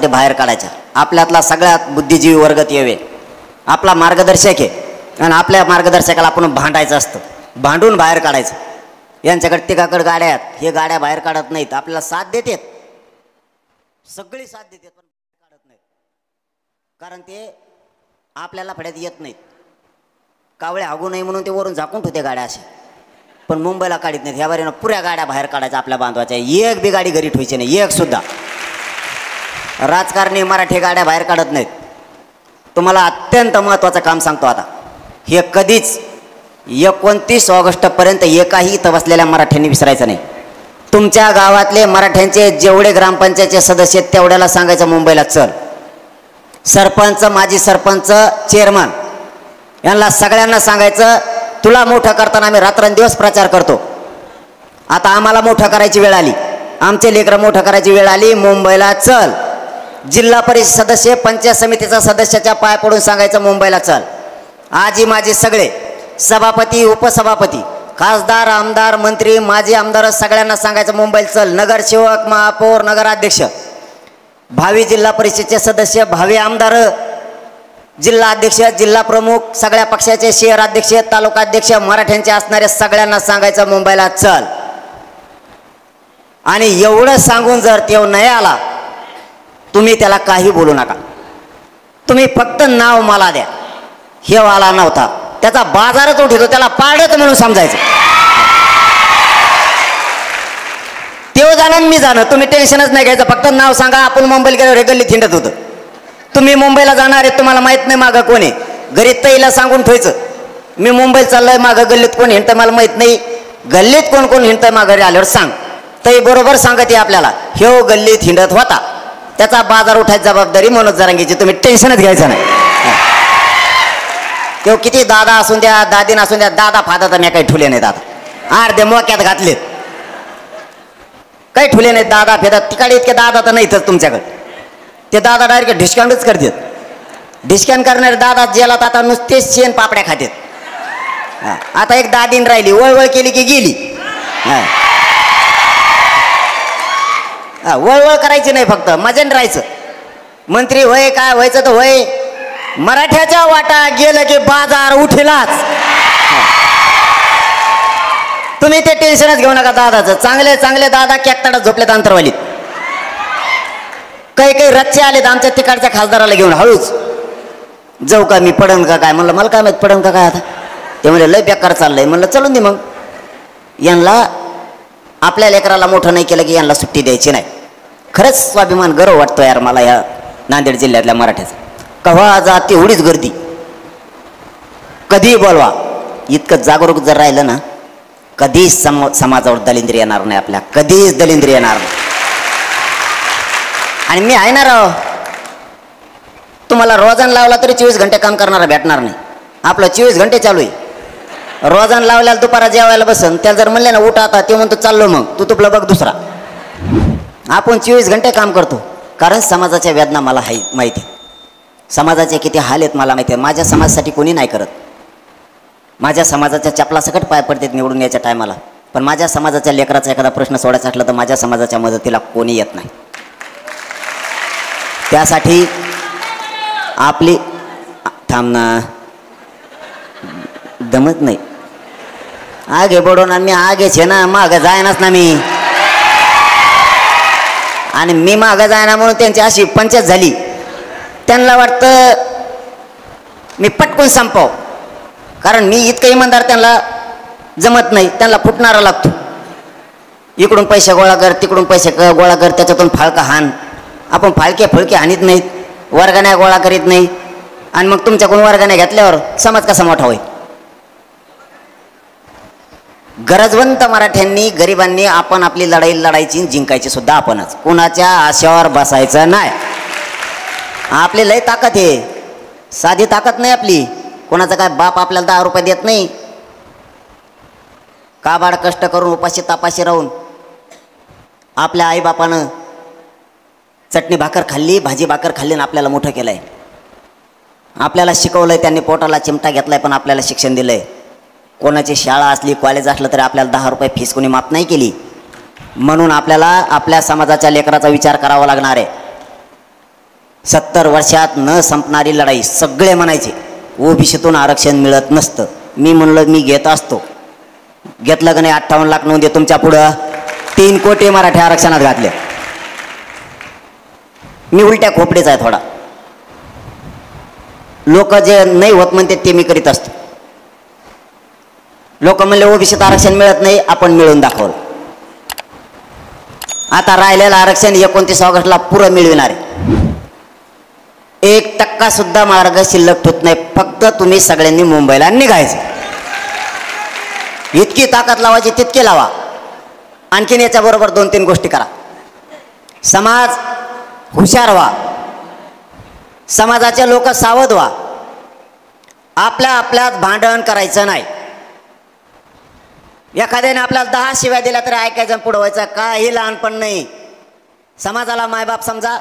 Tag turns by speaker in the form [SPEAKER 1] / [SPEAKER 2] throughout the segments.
[SPEAKER 1] समाजासाठी बाहेर काढायच्या. आपल्यातला सगळ्यात बुद्धिजीवी वर्ग येवे, आपला मार्गदर्शक आहे आणि आपल्या मार्गदर्शकाला आपण भांडायचं असतं, भांडून बाहेर काढायचं. यांच्याकडे तिघाकडे गाड्या आहेत, हे गाड्या बाहेर काढत नाहीत, आपल्याला साथ देतात, सगळी साथ देतात पण काढत नाहीत, कारण ते आपल्याला फड्यात येत नाहीत. कावळे हागू नये म्हणून ते वरून झाकून ठेवते गाड्या अशा, पण मुंबईला काढत नाहीत. ह्या बारीनं पुऱ्या गाड्या बाहेर काढायच्या आपल्या बांधवाच्या, एक बी गाडी घरी ठेवायची नाही, एक सुद्धा. राजकारणी मराठी गाड्या बाहेर काढत नाहीत. तुम्हाला अत्यंत महत्त्वाचं काम सांगतो आता, हे कधीच 29 ऑगस्टपर्यंत एकाही इथं बसलेल्या मराठ्यांनी विसरायचं नाही. तुमच्या गावातले मराठ्यांचे जेवढे ग्रामपंचायतचे सदस्य आहेत तेवढ्याला सांगायचं मुंबईला चल. सरपंच, माजी सरपंच, चेअरमन यांना सगळ्यांना सांगायचं तुला मोठं करताना आम्ही रात्रंदिवस प्रचार करतो, आता आम्हाला मोठं करायची वेळ आली, आमचे लेकरं मोठं करायची वेळ आली, मुंबईला चल. जिल्हा परिषद सदस्य, पंचायत समितीचा सदस्याच्या पाय पडून सांगायचं मुंबईला चल. आजी माझे सगळे सभापती, उपसभापती, खासदार, आमदार, मंत्री, माजी आमदार सगळ्यांना सांगायचं मुंबईला चल. नगरसेवक, महापौर, नगराध्यक्ष, भावी जिल्हा परिषदेचे सदस्य, भावी आमदार, जिल्हा अध्यक्ष, जिल्हा प्रमुख, सगळ्या पक्षाचे शहर अध्यक्ष, तालुका अध्यक्ष, मराठ्यांचे असणारे सगळ्यांना सांगायचं मुंबईला चल. आणि एवढं सांगून जर तो नाही आला, तुम्ही त्याला काही बोलू नका, तुम्ही फक्त नाव मला द्या. हे वाला नव्हता, त्याचा बाजारच उठतो, त्याला पाडत म्हणून समजायचं. तेव जाणं मी जाणं, तुम्ही टेन्शनच नाही घ्यायचं, फक्त नाव सांगा. आपण मुंबईला गेलो, रे गल्लीत हिंडत होतं, तुम्ही मुंबईला जाणार आहे, तुम्हाला माहित नाही मागं कोण आहे, घरी तईला सांगून ठेवायचं मी मुंबईला चाललोय, मागं गल्लीत कोण हिंडतं मला माहित नाही, गल्लीत कोण कोण हिंडतं मागं घरी आल्यावर सांग. तई बरोबर सांगते आपल्याला, हे गल्लीत हिंडत होता, त्याचा बाजार उठायची जबाबदारी मनोज जरांगेची, तुम्ही टेन्शनच घ्यायचं नाही. तेव्हा किती दादा असून द्या, दादीन असून द्या, दादा फादा तर मी काही ठुले नाही, दादा अर्धे मोक्यात घातलेत, काही ठुले नाहीत दादा फेदा. तिकडे इतके दादा तर नाहीतच तुमच्याकडे, ते दादा डायरेक्ट डिस्काउंटच करतात. डिस्काउंट करणारे दादा जेलात आता नुसतेच शेण पापड्या खातात. आता एक दादीन राहिली, वळवळ केली की गेली. वळवळ करायची नाही, फक्त मजेन राहायचं. मंत्री होय, काय व्हायचं तर होय, मराठ्याच्या वाटा गेलं की बाजार उठेलाच. तुम्ही ते टेन्शनच घेऊ नका दादाचं. चांगले चांगले दादा कॅक्टाडात झोपलेत अंतरवालीत, काही काही रच्चे आलेत आमच्या तिकडच्या खासदाराला घेऊन. हळूच जाऊ का मी, पडन का काय, म्हणलं मला काय माहित पडन का काय. आता ते म्हणले लय बेकार चाललंय, म्हणलं चलून दे मग. यांना आपल्या लेकराला मोठं नाही केलं की यांना सुट्टी द्यायची नाही. खरंच स्वाभिमान, गर्व वाटतो यार मला या नांदेड जिल्ह्यातल्या मराठ्याचा. कव्हा जा तेवढीच गर्दी, कधी बोलवा. इतकं जागरूक जर राहिलं ना, कधीच समाजावर दलिंद्री येणार नाही, आपल्या कधीच दलिंद्री येणार नाही. आणि मी आहे ना राव, तुम्हाला रोजान लावला तरी 24 घंटे काम करणारा भेटणार नाही. आपलं 24 घंटे चालू आहे. रोजान लावल्याला दुपारा जेवायला बसन, त्याला जर म्हणले ना उठा आता, ते म्हणतो चाललो मग, तू तुपला बघ दुसरा. आपण 24 घंटे काम करतो, कारण समाजाच्या वेदना मला माहिती आहे, समाजाचे किती हाल आहेत मला माहिती आहे. माझ्या समाजासाठी कोणी नाही करत, माझ्या समाजाच्या चपलासकट पाय पडतात निवडून याच्या टायमाला, पण माझ्या समाजाच्या लेकराचा एखादा प्रश्न सोडायचा असला तर माझ्या समाजाच्या मदतीला कोणी येत नाही. त्यासाठी आपली थांबना दमत नाही, आगे बडून आणि मी आगे छे ना, मागं जायनाच ना मी, आणि मी मागं जायना म्हणून त्यांची अशी पंचायत झाली. त्यांना वाटतं मी पटकून संपव, कारण मी इतकं इमानदार त्यांना जमत नाही, त्यांना फुटणारा लागतो. इकडून पैसे गोळा कर, तिकडून पैसे गोळा कर, त्याच्यातून फाळका हाण. आपण फाळके फळके हाणीत नाहीत, वर्गण्या गोळा करीत नाही, आणि मग तुमच्याकडून वर्गण्या घेतल्यावर समाज कसा मोठा होईल. गरजवंत मराठ्यांनी, गरिबांनी आपण आपली लढाई लढायची, जिंकायची सुद्धा आपणच, कोणाच्या आशेवर बसायचं नाही. आपली लय ताकद आहे, साधी ताकद नाही आपली. कोणाचा काय बाप आपल्याला 10 रुपये देत नाही, काबाड कष्ट करून उपाशी तापाशी राहून आपल्या आईबापानं चटणी भाकर खाल्ली, भाजी भाकर खाल्ली, आपल्याला मोठं केलंय, आपल्याला शिकवलंय, त्यांनी पोटाला चिमटा घेतलाय, पण आपल्याला शिक्षण दिलंय. कोणाची शाळा असली, कॉलेज असलं तरी आपल्याला 10 रुपये फीस कोणी माफ नाही केली. म्हणून आपल्याला आपल्या समाजाच्या लेकराचा विचार करावा लागणार आहे. 70 वर्षात न संपणारी लढाई. सगळे म्हणायचे ओबीसीतून आरक्षण मिळत नसतं. मी म्हणलं मी घेत असतो. घेतलं का नाही? 58 लाख नोंदी तुमच्या पुढं 3 कोटी मराठी आरक्षणात घातले. मी उलट्या खोपडीचा आहे थोडा. लोक जे नाही होत म्हणते ते मी करीत असतो. लोक म्हणले ओबीसीत आरक्षण मिळत नाही, आपण मिळवून दाखवलं. आता राहिलेलं आरक्षण 29 ऑगस्टला पुरं मिळविणार आहे. 1% सुद्धा मार्ग शिल्लक ठेवत नाही. फक्त तुम्ही सगळ्यांनी मुंबईला निघायचं. इतकी ताकद लावायची तितकी लावा. आणखीन याच्याबरोबर 2-3 गोष्टी करा. समाज हुशार व्हा. समाजाचे लोक सावध व्हा. आपल्यात भांडण करायचं नाही. एखाद्याने आपल्याला 10 शिव्या दिल्या तरी ऐकायचं, पुढं व्हायचं. काही लहानपण नाही. समाजाला मायबाप समजा.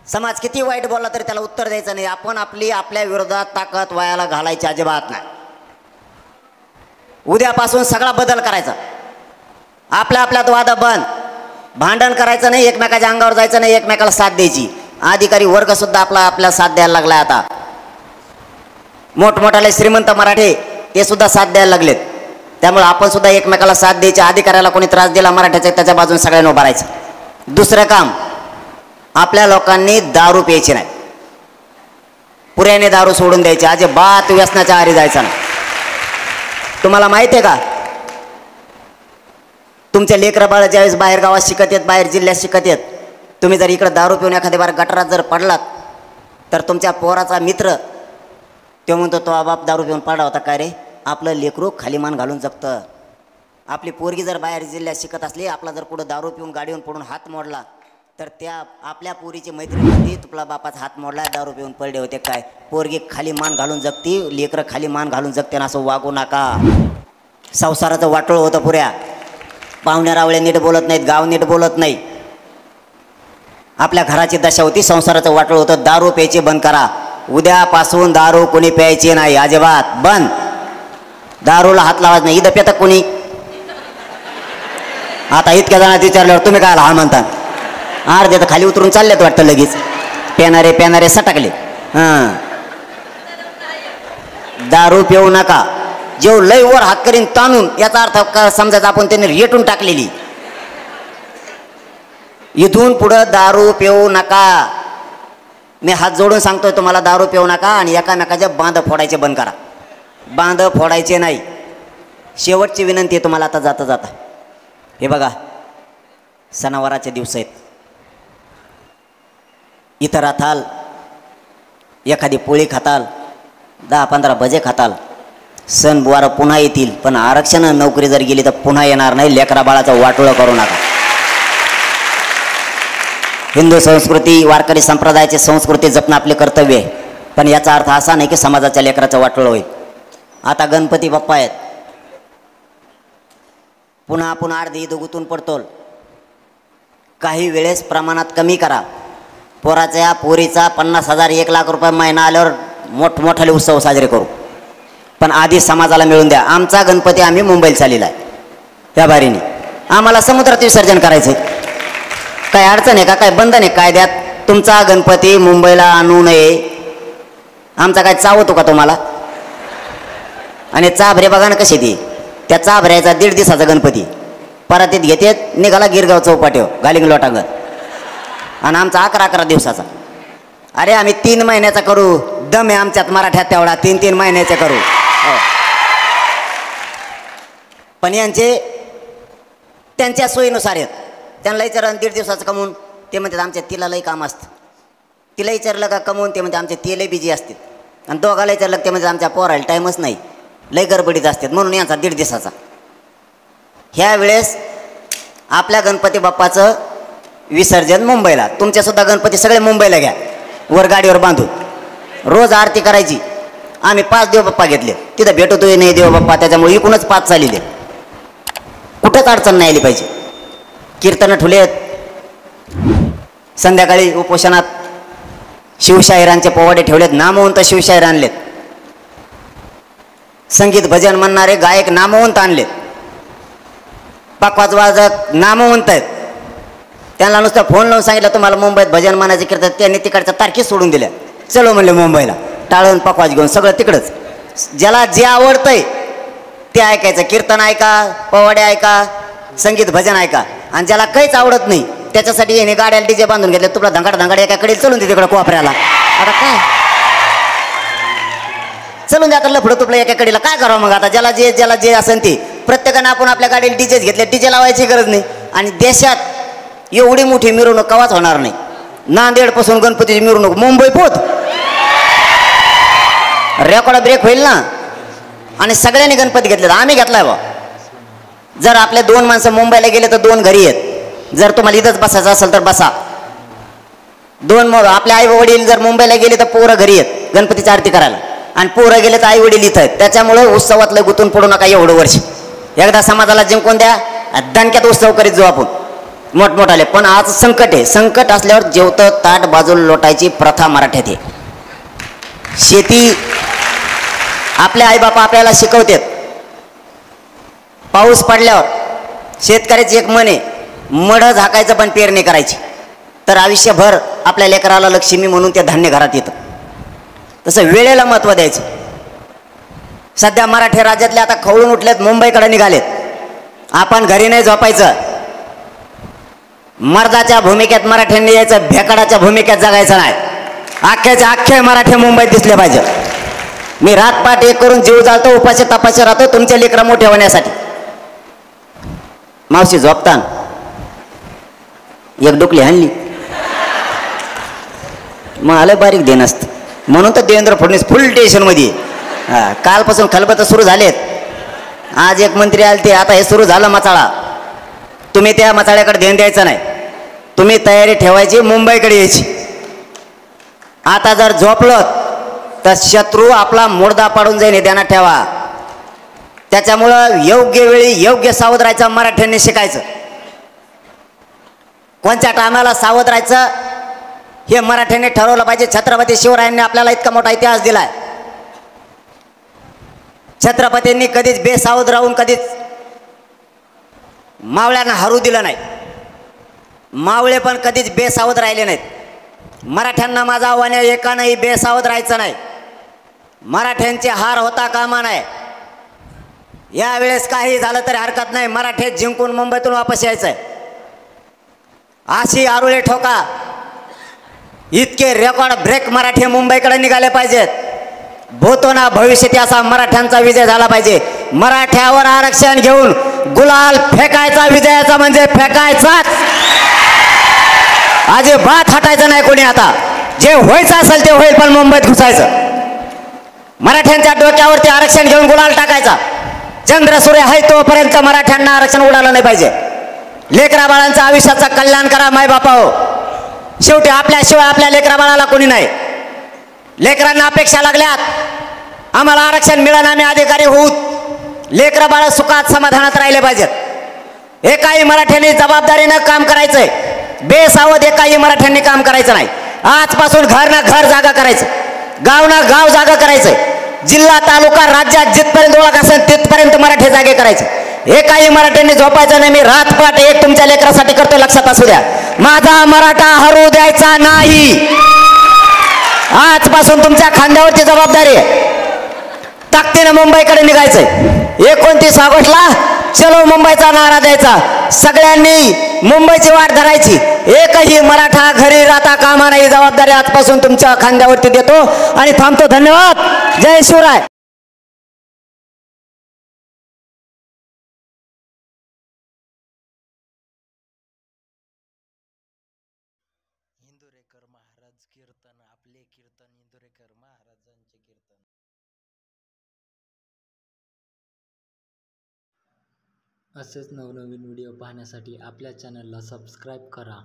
[SPEAKER 1] समाज किती वाईट बोलला तरी त्याला उत्तर द्यायचं नाही. आपण आपल्या विरोधात ताकद वायाला घालायची अजिबात नाही. उद्यापासून सगळा बदल करायचा. आपल्यात वाद बंद. भांडण करायचं नाही. एकमेकाच्या अंगावर जायचं नाही. एकमेकाला साथ द्यायची. अधिकारी वर्ग सुद्धा आपल्याला साथ द्यायला लागलाय. आता मोठमोठाले श्रीमंत मराठे ते सुद्धा साथ द्यायला लागलेत. त्यामुळे आपण सुद्धा एकमेकाला साथ द्यायची. अधिकाऱ्याला कोणी त्रास दिला मराठ्याचा त्याच्या बाजून सगळ्यांना उभं राहायचं. दुसरं काम, आपल्या लोकांनी दारू प्यायची नाही. पुऱ्याने दारू सोडून द्यायची. अजिबात व्यसनाच्या आहारी जायचं नाही. तुम्हाला माहिती आहे का, तुमच्या लेकरं बाळ ज्यावेळेस बाहेर गावात शिकत येत, बाहेर जिल्ह्यात शिकत येत, तुम्ही जर इकडं दारू पिऊन एखाद्या बार गटारात जर पडलात तर तुमच्या पोराचा मित्र तो म्हणतो तो बाप दारू पिऊन पडला होता काय रे. आपलं लेकरू खाली मान घालून जगतं. आपली पोरगी जर बाहेर जिल्ह्यात शिकत असली, आपला जर कुठं दारू पिऊन गाडीवरून पडून हात मोडला तर त्या आपल्या पोरीची मैत्रीण म्हणते तुला बापाचा हात मोडला, दारू पिऊन पडले होते काय. पोरगी खाली मान घालून जगती, लेकरं खाली मान घालून जगते ना. असं वागू नका. संसाराचं वाटोळ होतं पुऱ्या. पाहुण्या रावळे नीट बोलत नाहीत, गाव नीट बोलत नाही. आपल्या घराची दशा होती, संसाराचं वाटोळ होतं. दारू प्यायची बंद करा. उद्यापासून दारू कोणी प्यायची नाही. अजिबात बंद. दारूला हात लावायचं नाही. इथं पेतात कोणी? आता इतक्या जणांना विचारल्यावर तुम्ही काय हा म्हणता? अर्धे तर खाली उतरून चाललेत वाटतं लगेच. पेणारे सटकले. हां, दारू पिऊ नका. जेव लय वर हात करीन ताणून, याचा अर्थ समजायचा आपण त्यांनी रेटून टाकलेली. इथून पुढं दारू पिऊ नका. मी हात जोडून सांगतोय तुम्हाला, दारू पिऊ नका. आणि एकामेकाचे बांध फोडायचे बंद करा. बांध फोडायचे नाही. शेवटची विनंती आहे तुम्हाला आता जाता जाता. हे बघा, सणावाराचे दिवस आहेत. इथं राहताल, एखादी पोळी खाताल, 10-15 भजे खाताल. सण बुवार पुन्हा येतील, पण आरक्षण नोकरी जर गेली तर पुन्हा येणार नाही. लेकरा बाळाचं वाटोळं करू नका. हिंदू संस्कृती, वारकरी संप्रदायाची संस्कृती जपणं आपले कर्तव्य आहे. पण याचा अर्थ असा नाही की समाजाच्या लेकराचं वाटोळं होईल. आता गणपती बाप्पा आहेत. पुन्हा आपण अर्धे ईद गुतून पडतो. काही वेळेस प्रमाणात कमी करा. पोराच्या पोरीचा 50,000 1 लाख रुपये महिना आल्यावर मोठमोठाले उत्सव साजरे करू. पण आधी समाजाला मिळून द्या. आमचा गणपती आम्ही मुंबईला चाललेला आहे. त्या बारीने आम्हाला समुद्रात विसर्जन करायचं. काय अडचण आहे का? काय बंधन आहे कायद्यात? तुमचा गणपती मुंबईला आणू नये. आमचा काय चावतो का तुम्हाला? आणि चाभरे बघा ना कशी ती. त्या चाभऱ्याचा 1.5 दिवसाचा गणपती परातीत घेतेत, निघाला गिरगाव चौपाट्यावर घालिंग लोटांगण. आणि आमचा 11 दिवसाचा. अरे आम्ही 3 महिन्याचा करू. दम आहे आमच्यात मराठ्यात तेवढा. 3 महिन्याचे करू. पण यांचे त्यांच्या सोयीनुसार आहेत. त्यांना विचारलं 1.5 दिवसाचं कमवून, ते म्हणतात आमच्या तिला लई काम असतं. तिला विचारलं का कमवून, ते म्हणजे आमचे ते लई बिझी असतात. आणि दोघाला विचारलं ते म्हणजे आमच्या पोराला टाईमच नाही, लई गडबडीत असतात. म्हणून यांचा 1.5 दिवसाचा. ह्या वेळेस आपल्या गणपती बाप्पाचं विसर्जन मुंबईला. तुमच्यासुद्धा गणपती सगळे मुंबईला घ्या, वर गाडीवर बांधून. रोज आरती करायची. आम्ही 5 देव बाप्पा घेतले. तिथं भेटतोय नाही देव बाप्पा, त्याच्यामुळे इकूनच 5 चालले. कुठंच अडचण नाही आली पाहिजे. कीर्तनं ठुलेत. संध्याकाळी उपोषणात शिवशाहिरांचे पोवाडे ठेवलेत. नामवंत शिवशाहीर आणलेत. संगीत भजन म्हणणारे गायक नामवंत आणलेत. पाकवाज वाजक नामवंत आहेत. त्यांना नुसतं फोन लावून सांगितलं तुम्हाला मुंबईत भजन मानायचे कीर्तन, त्यांनी तिकडच्या तारखी सोडून दिल्या. चलो म्हणले मुंबईला, टाळून पकवाज घेऊन सगळं तिकडंच. ज्याला जे आवडतंय ते ऐकायचं, कीर्तन ऐका, पवाडे ऐका, संगीत भजन ऐका. आणि ज्याला काहीच आवडत नाही त्याच्यासाठी येणे गाड्याला डीजे बांधून घेतले, तुला धंगाड एकाकडे चलून दे तिकडे कोपऱ्याला. आता काय चलून द्या, आता लफडं तुपलं एका कडेला काय करावं मग आता. ज्याला जे असेल ते, प्रत्येकानं आपण आपल्या गाडीला डीजेच घेतले, डीजे लावायची गरज नाही. आणि देशात एवढी मोठी मिरवणूक कवाच होणार नाही. नांदेडपासून गणपतीची मिरवणूक मुंबई पोत, रेकॉर्ड ब्रेक होईल ना. आणि सगळ्यांनी गणपती घेतले, आम्ही घेतलाय बा. जर आपले 2 माणसं मुंबईला गेले तर 2 घरी आहेत. जर तुम्हाला इथंच बसायचं असेल तर बसा. 2 आपले आई वडील जर मुंबईला गेले तर पोरं घरी आहेत गणपतीची आरती करायला, आणि पोरं गेले तर आई वडील इथं आहेत. त्याच्यामुळे उत्सवातलं गुंतून पडू नका एवढं वर्ष. एकदा समाजाला जिंकून द्या, दणक्यात उत्सव करीत जाऊ आपण मोठमोठाले. पण आज संकट आहे, संकट असल्यावर जेवतं ताट बाजूला लोटायची प्रथा मराठ्यात आहे. शेती आपले आईबापा आपल्याला शिकवतात. पाऊस पडल्यावर शेतकऱ्याची एक म्हण आहे, मढं झाकायचं पण पेरणी करायची. तर आयुष्यभर आपल्या लेकराला लक्ष्मी म्हणून ते धान्य घरात येतं. तसं वेळेला महत्त्व द्यायचं. सध्या मराठी राज्यातले आता खवळून उठलेत, मुंबईकडे निघालेत. आपण घरी नाही झोपायचं, मर्दाच्या भूमिकेत मराठ्यांनी यायचं, भेकडाच्या भूमिकेत जगायचं नाही. अख्ख्याचे अख्खे मराठी मुंबईत दिसले पाहिजे. मी रातपाट एक करून जीव जाळतो, उपाशी तपाशी राहतो तुमचे लेकरं मोठे होण्यासाठी. मावशी झोपतान एक डुकली हाणली, मग आलं बारीक देण असतं. म्हणून तर देवेंद्र फडणवीस फुल टेन्शनमध्ये. कालपासून खलबतं सुरू झालेत. आज एक मंत्री आले ते, आता हे सुरू झालं मचाळा. तुम्ही त्या मचाळ्याकडे ध्यान द्यायचं नाही, तुम्ही तयारी ठेवायची मुंबईकडे यायची. आता जर झोपलं तर शत्रू आपला मुर्दा पाडून जाईन, हे ध्यानात ठेवा. त्याच्यामुळं योग्य वेळी योग्य सावध राहायचं, मराठ्यांनी शिकायचं. कोणत्या टायमाला सावध राहायचं हे मराठ्यांनी ठरवलं पाहिजे. छत्रपती शिवरायांनी आपल्याला इतका मोठा इतिहास दिलाय. छत्रपतींनी कधीच बेसावध राहून कधीच मावळ्यांना हरू दिलं नाही. मावळे पण कधीच बेसावध राहिले नाहीत. मराठ्यांना माझं आव्हान आहे, एकानंही बेसावध राहायचं नाही. मराठ्यांचे हार होता कामा नये. यावेळेस काही झालं तरी हरकत नाही, मराठे जिंकून मुंबईतून वापस यायचंय. अशी आरुळे ठोका, इतके रेकॉर्ड ब्रेक मराठी मुंबईकडे निघाले पाहिजेत. भूतो ना भविष्यात असा मराठ्यांचा विजय झाला पाहिजे. मराठ्यावर आरक्षण घेऊन गुलाल फेकायचा, विजयाचा म्हणजे फेकायचाच, अजिबात हटायचं नाही कोणी. आता जे व्हायचं असेल ते होईल, पण मुंबईत घुसायचं. मराठ्यांच्या डोक्यावरती आरक्षण घेऊन गुलाल टाकायचा. चंद्र सूर्य आहे तोपर्यंत मराठ्यांना आरक्षण उडालं नाही पाहिजे. लेकरा बाळांच्या आयुष्याचं कल्याण करा मायबापा हो. शेवटी आपल्याशिवाय आपल्या लेकरा बाळाला कोणी नाही. लेकरांना अपेक्षा लागल्यात, आम्हाला आरक्षण मिळालं, आम्ही अधिकारी होऊत. लेकरा बाळ सुखात समाधानात राहिले पाहिजेत. एकाही मराठ्यांनी जबाबदारीनं काम करायचंय, बेसावध एकाही मराठ्यांनी काम करायचं नाही. आजपासून घर ना घर जागा करायचं, गाव ना गाव जागा करायचंय. जिल्हा तालुका राज्यात जिथपर्यंत ओळख असेल तिथपर्यंत मराठी जागे करायचे. एकाही मराठ्यांनी झोपायचं नाही. मी रातपाट एक तुमच्या लेकरासाठी करतो, लक्षात असू द्या. माझा मराठा हरू द्यायचा नाही. आजपासून तुमच्या खांद्यावरची जबाबदारी आहे. ताकदीनं मुंबईकडे निघायचंय. 29 ऑगस्टला चलो मुंबईचा नारा द्यायचा. सगळ्यांनी मुंबईची वाट धरायची. एकही मराठा घरी राहता कामा नाही. जबाबदारी आजपासून तुमच्या खांद्यावरती देतो आणि थांबतो. धन्यवाद. जय शिवराय.
[SPEAKER 2] इंदुरेकर महाराज कीर्तन, आपले कीर्तन, इंदुरेकर महाराजांचे कीर्तन. असेच नवनवीन व्हिडिओ पाहण्यासाठी आपल्या चॅनलला सबस्क्राईब करा.